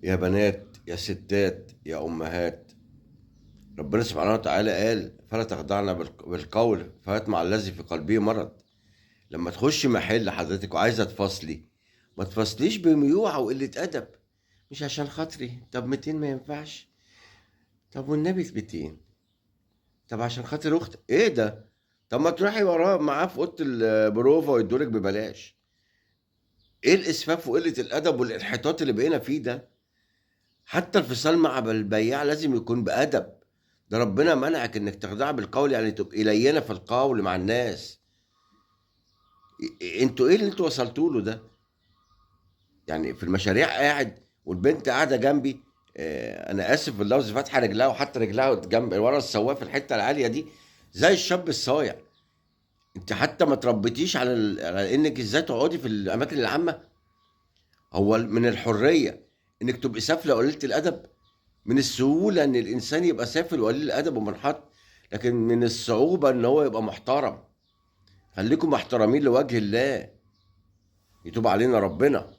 يا بنات يا ستات يا أمهات، ربنا سبحانه وتعالى قال فلا تخضعن بالقول فيطمع الذي في قلبه مرض. لما تخش محل حضرتك وعايزة تفصلي، ما تفصليش بميوعة وقلة أدب. مش عشان خاطري، طب 200 ما ينفعش؟ طب والنبي 200؟ طب عشان خاطر أختي إيه ده؟ طب ما تروحي وراه معاه في أوضة البروفا ويدولك ببلاش. إيه الإسفاف وقلة الأدب والانحطاط اللي بقينا فيه ده؟ حتى الفصال مع البياع لازم يكون بأدب. ده ربنا منعك انك تخضعي بالقول، يعني تبقي لينة في القول مع الناس. انتوا ايه اللي انتوا وصلتوا له ده؟ يعني في المشاريع قاعد والبنت قاعده جنبي، انا اسف في اللفظ، فاتحه رجلها وحاطه رجلها جنب ورا السواق في الحته العاليه دي زي الشاب الصايع. انت حتى ما تربيتيش على على انك ازاي تقعدي في الاماكن العامه. هو من الحريه انك تبقي سافله وقليله الادب؟ من السهولة إن الإنسان يبقى سافل وقليل الأدب ومنحط، لكن من الصعوبة إن هو يبقى محترم. خليكم محترمين لوجه الله، يتوب علينا ربنا.